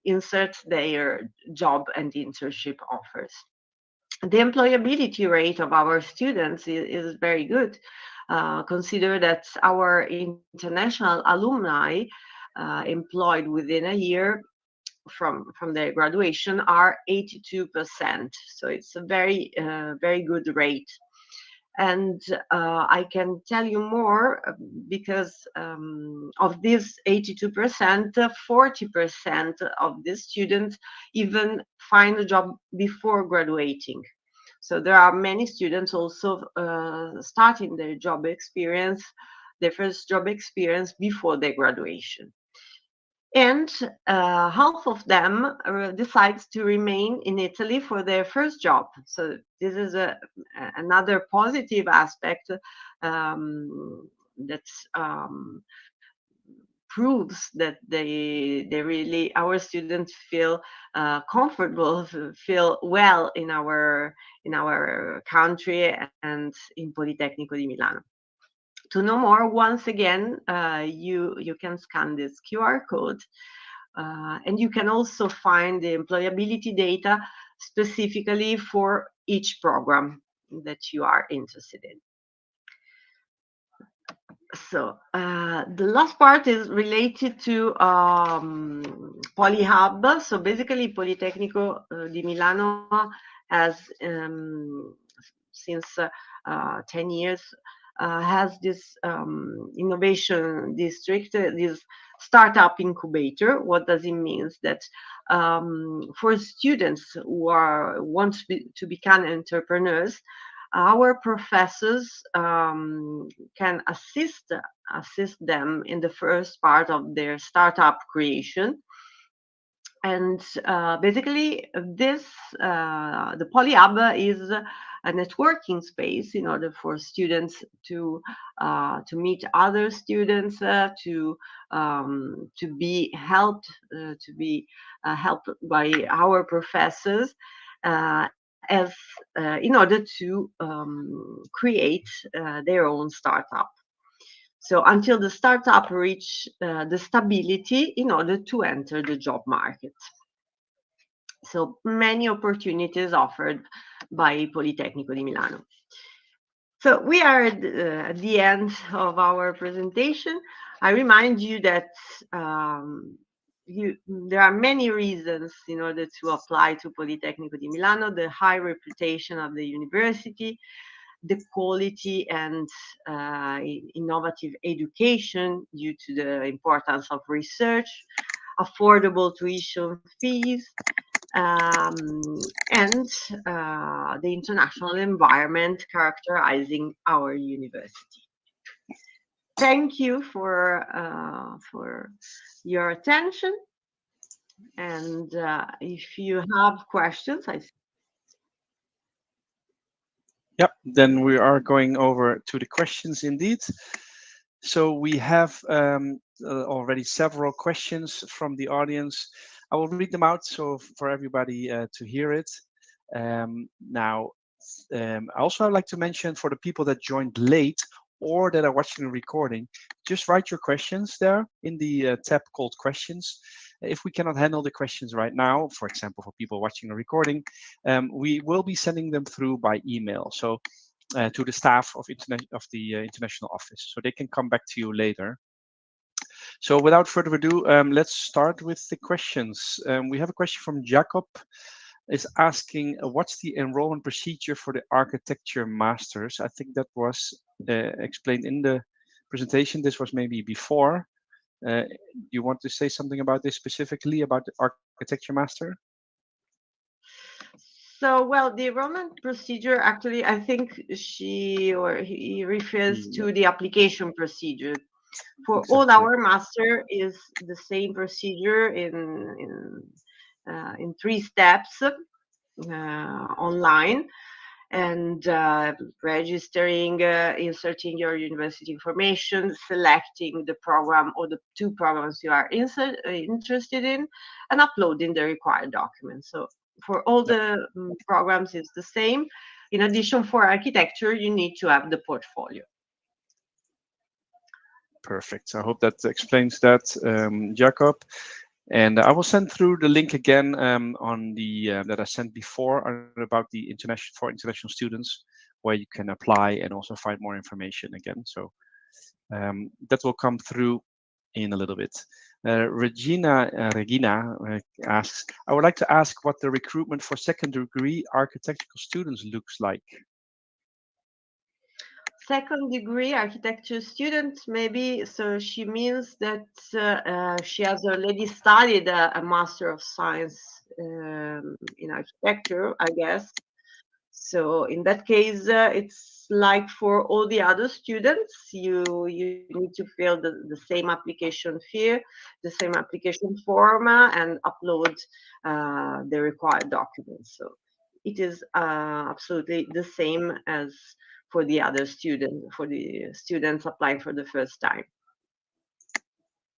insert their job and internship offers. The employability rate of our students is very good. Consider that our international alumni employed within a year from their graduation are 82%. So it's a very good rate. And I can tell you more because of this 82%, 40% of the students even find a job before graduating. So there are many students also starting their first job experience before their graduation. And half of them decides to remain in Italy for their first job. So this is another positive aspect that proves that our students feel comfortable, feel well in our country and in Politecnico di Milano. To know more, once again, you can scan this QR code, and you can also find the employability data specifically for each program that you are interested in. So the last part is related to PolyHub. So basically, Politecnico di Milano has, since 10 years, has this innovation district, this startup incubator. What does it mean? That for students who want to become entrepreneurs, our professors can assist them in the first part of their startup creation. And basically, the PolyHub is a networking space in order for students to meet other students, to be helped by our professors, in order to create their own startup. So until the startup reach the stability in order to enter the job market. So many opportunities offered by Politecnico di Milano. So we are at the end of our presentation. I remind you that there are many reasons in order to apply to Politecnico di Milano: the high reputation of the university, the quality and innovative education due to the importance of research, affordable tuition fees, and the international environment characterizing our university. Thank you for your attention. And if you have questions, Yep, then we are going over to the questions indeed. So we have already several questions from the audience. I will read them out so for everybody to hear it. Now, also I'd like to mention for the people that joined late or that are watching the recording, just write your questions there in the tab called questions. If we cannot handle the questions right now, for example, for people watching the recording, we will be sending them through by email. So to the staff of the international office, so they can come back to you later. So without further ado, let's start with the questions. We have a question from Jacob, is asking what's the enrollment procedure for the architecture masters. I think that was explained in the presentation. This was maybe before. You want to say something about this specifically, about the architecture master? So, well, the enrollment procedure, actually, I think she or he refers to the application procedure. For all our master is the same procedure in 3 steps online, and registering, inserting your university information, selecting the program or the 2 programs you are interested in, and uploading the required documents. So for all the programs, it's the same. In addition, for architecture, you need to have the portfolio. Perfect. I hope that explains that, Jacob. And I will send through the link again on the that I sent before about the international students, where you can apply and also find more information again. So that will come through in a little bit. Regina asks, I would like to ask what the recruitment for second degree architectural students looks like. Second degree architecture student, maybe. So she means that she has already studied a Master of Science in architecture, I guess. So in that case, it's like for all the other students, you need to fill the same application fee, the same application form, and upload the required documents. So it is absolutely the same as for the other students applying for the first time.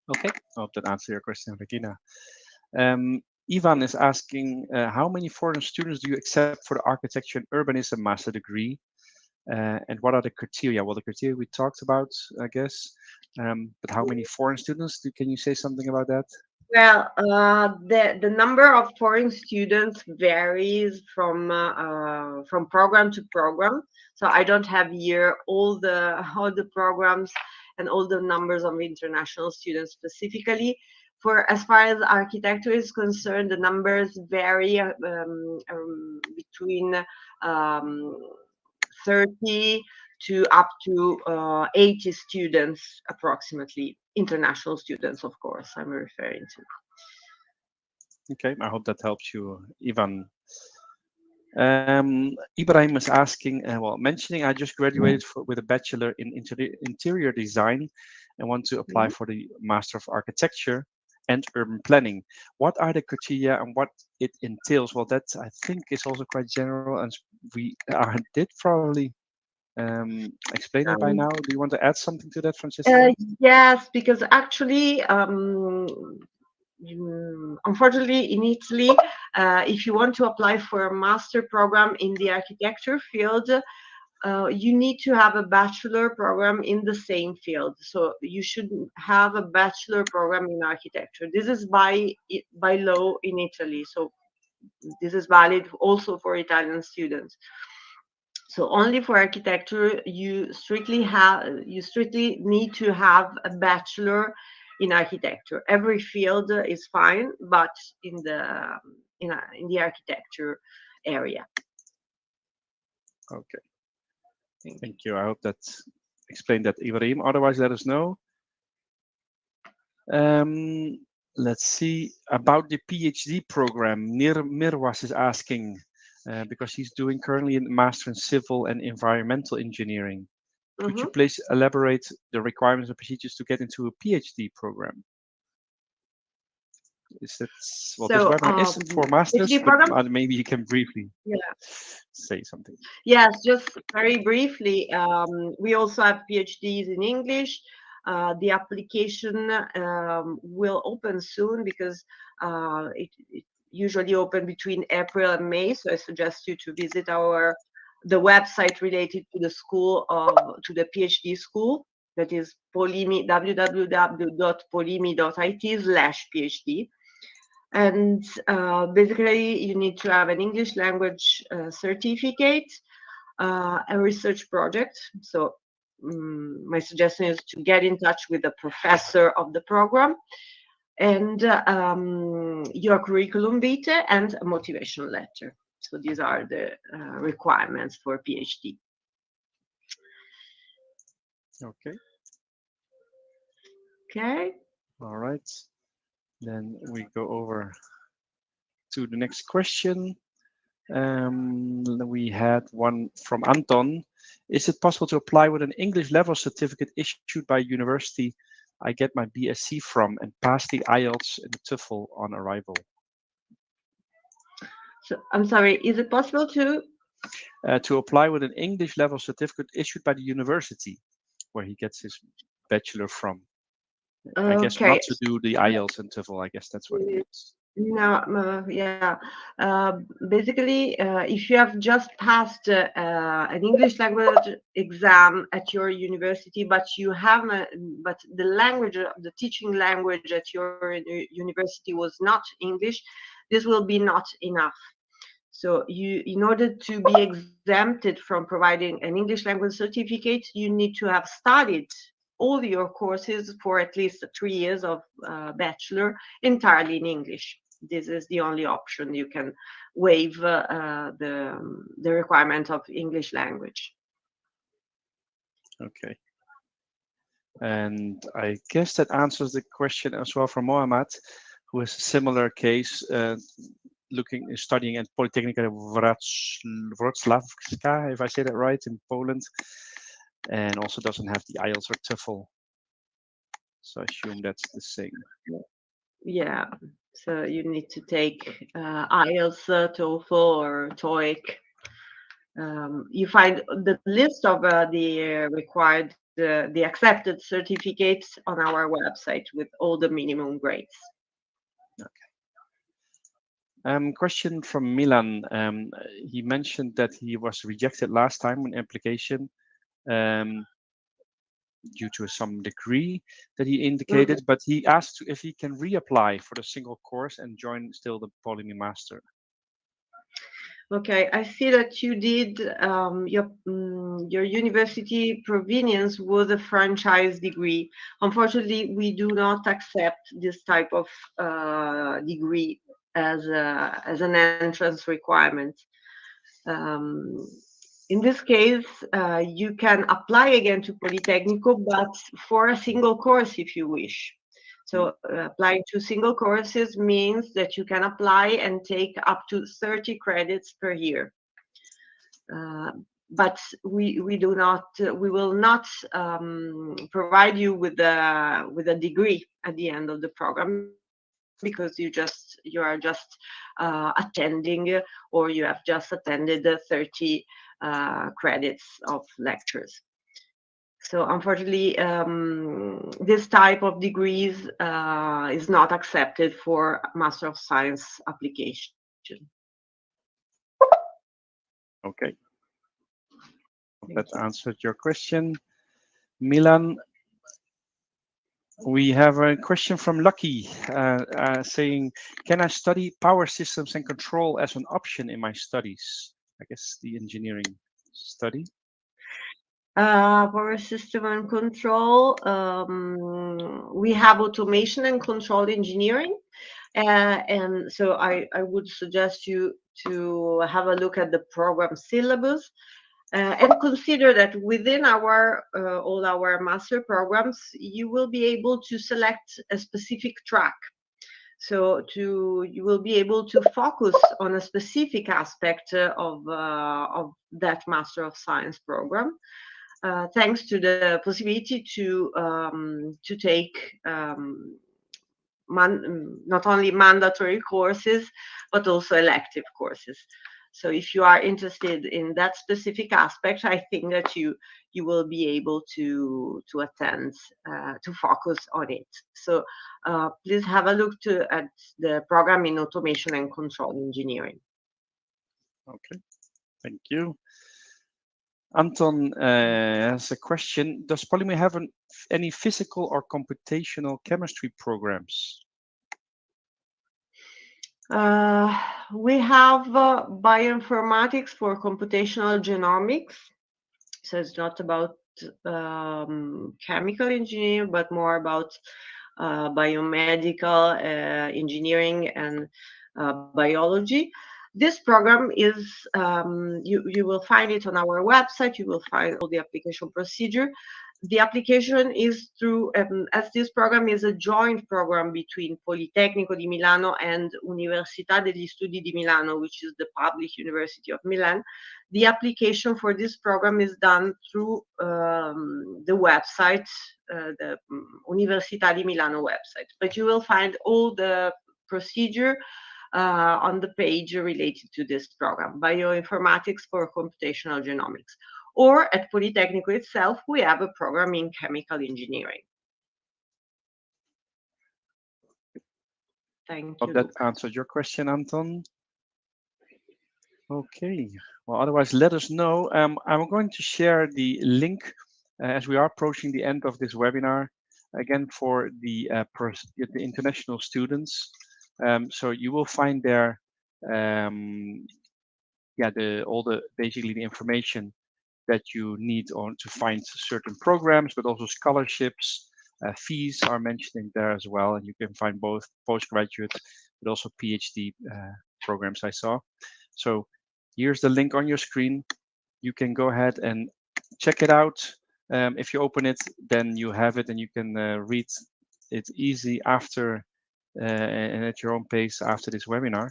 Okay, I hope that answers your question, Regina. Ivan is asking, how many foreign students do you accept for the architecture and urbanism master degree? And what are the criteria? Well, the criteria we talked about, I guess. But how many foreign students? Can you say something about that? Well, the number of foreign students varies from program to program. So I don't have here all the programs and all the numbers of international students specifically. For as far as architecture is concerned, the numbers vary between 30 to up to 80 students approximately, international students, of course, I'm referring to. Okay, I hope that helps you, Ivan. Ibrahim is asking, mentioning I just graduated with a bachelor in interior design and want to apply for the Master of Architecture and Urban Planning. What are the criteria and what it entails? Well, that I think is also quite general, and we did probably explain it by now. Do you want to add something to that, Francisca? Yes, because actually, unfortunately, in Italy, if you want to apply for a master program in the architecture field, you need to have a bachelor program in the same field. So you should have a bachelor program in architecture. This is by law in Italy. So this is valid also for Italian students. So only for architecture, you strictly need to have a bachelor in architecture. Every field is fine, but in the architecture area. Okay. Thank you. I hope that explained that, Ibrahim. Otherwise, let us know. Let's see about the PhD program. Mirwas is asking because he's doing currently a master in civil and environmental engineering. Could you please elaborate the requirements and procedures to get into a PhD program? Is that what this webinar is for masters? But maybe you can briefly say something. Yes, just very briefly. We also have PhDs in English. The application will open soon because it usually open between April and May. So I suggest you to visit the website related to the school to the PhD school. That is Polimi, www.polimi.it/PhD. And basically, you need to have an English language certificate, a research project. So my suggestion is to get in touch with the professor of the program, and your curriculum vitae and a motivation letter. So these are the requirements for PhD. Okay. Okay. All right. Then we go over to the next question. We had one from Anton. Is it possible to apply with an English level certificate issued by university I get my BSc from and pass the IELTS and the TOEFL on arrival? So I'm sorry, is it possible to apply with an English level certificate issued by the university where he gets his bachelor from? I guess not to do the IELTS and TOEFL. I guess that's what it means. No, yeah. Basically, if you have just passed an English language exam at your university, but you have, but the language, the teaching language at your university was not English, this will be not enough. So in order to be exempted from providing an English language certificate, you need to have studied all your courses for at least 3 years of bachelor entirely in English. This is the only option. You can waive the requirement of English language. Okay. And I guess that answers the question as well from Mohammed, who has a similar case, studying at Politecnico di Wrocławska, if I say that right, in Poland, and also doesn't have the IELTS or TOEFL. So I assume that's the same. Yeah. So you need to take IELTS, TOEFL, or TOEIC. You find the list of the required, the accepted certificates on our website with all the minimum grades. Okay. Question from Milan. He mentioned that he was rejected last time in application due to some degree that he indicated, but he asked if he can reapply for the single course and join still the Polimi Master. Okay, I see that you did your university provenience was a franchise degree. Unfortunately, we do not accept this type of degree as an entrance requirement. In this case, you can apply again to Politecnico, but for a single course if you wish. So applying to single courses means that you can apply and take up to 30 credits per year. But we will not provide you with a degree at the end of the program, because you are just attending, or you have just attended the 30 credits of lectures. So unfortunately, this type of degrees is not accepted for Master of Science application. Okay. That answered your question, Milan. We have a question from Lucky saying, can I study power systems and control as an option in my studies? I guess the engineering study. Power system and control. We have automation and control engineering. And so I would suggest you to have a look at the program syllabus and consider that within our all our master programs, you will be able to select a specific track. So you will be able to focus on a specific aspect of that Master of Science program, thanks to the possibility to take not only mandatory courses but also elective courses. So if you are interested in that specific aspect, I think that you will be able to attend to focus on it. So please have a look at the program in automation and control engineering. Okay, thank you. Anton has a question. Does Polymer have any physical or computational chemistry programs? We have bioinformatics for computational genomics. So it's not about chemical engineering, but more about biomedical engineering and biology. This program is, you will find it on our website. You will find all the application procedure. The application is through, as this program is a joint program between Politecnico di Milano and Università degli Studi di Milano, which is the public university of Milan. The application for this program is done through the website, the Università di Milano website. But you will find all the procedure on the page related to this program, Bioinformatics for Computational Genomics. Or at Politecnico itself, we have a program in chemical engineering. Thank you. Hope that answered your question, Anton. Okay, well, otherwise let us know. I'm going to share the link as we are approaching the end of this webinar, again, for the international students. So you will find there, basically the information that you need to find certain programs, but also scholarships. Fees are mentioned there as well, and you can find both postgraduate but also PhD programs I saw. So here's the link on your screen. You can go ahead and check it out. If you open it, then you have it and you can read it easy after and at your own pace after this webinar.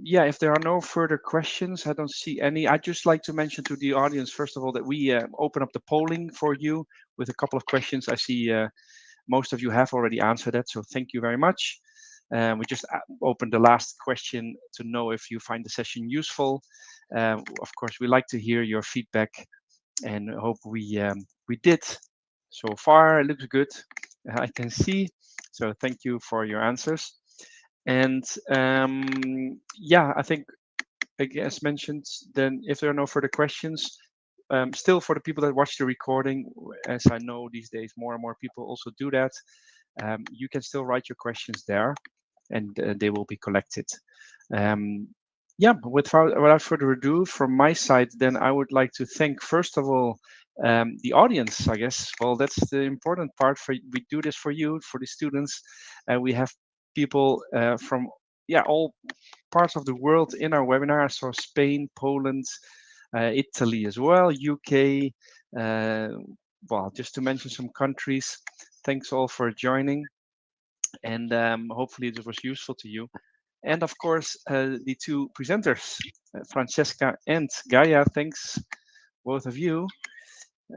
Yeah, if there are no further questions, I don't see any. I'd just like to mention to the audience, first of all, that we open up the polling for you with a couple of questions. I see most of you have already answered that, so thank you very much. We just opened the last question to know if you find the session useful. Of course, we like to hear your feedback and hope we did. So far, it looks good. I can see. So thank you for your answers. And yeah, I think, as mentioned, then if there are no further questions, still for the people that watch the recording, as I know these days more and more people also do that, you can still write your questions there and they will be collected. Yeah, without further ado, from my side, then I would like to thank, first of all, the audience, I guess. Well, that's the important part. We do this for you, for the students. We have people from all parts of the world in our webinar. So Spain, Poland, Italy as well, UK. Well, just to mention some countries. Thanks all for joining, and hopefully this was useful to you. And of course, the two presenters, Francesca and Gaia. Thanks, both of you,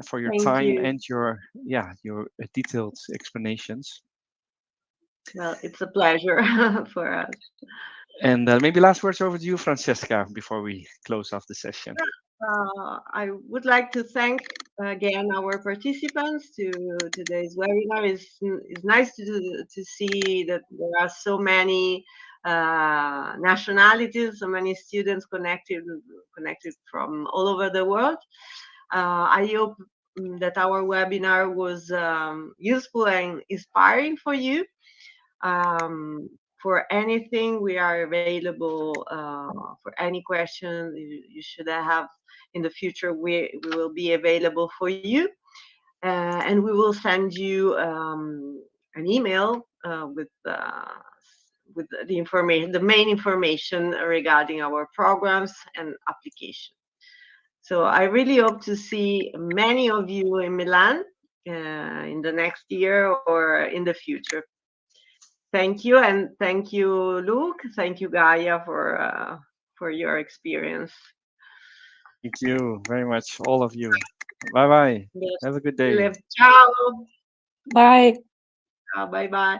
for your time and your detailed explanations. Well, it's a pleasure for us. And maybe last words over to you, Francesca, before we close off the session. I would like to thank again our participants to today's webinar. It's nice to see that there are so many nationalities, so many students connected from all over the world. I hope that our webinar was useful and inspiring for you. For anything, we are available for any questions you should have in the future. We will be available for you, and we will send you an email with the information, the main information regarding our programs and application. So I really hope to see many of you in Milan in the next year or in the future. Thank you, and thank you, Luke. Thank you, Gaia, for your experience. Thank you very much, all of you. Bye bye. Yes. Have a good day. Ciao. Bye. Bye bye.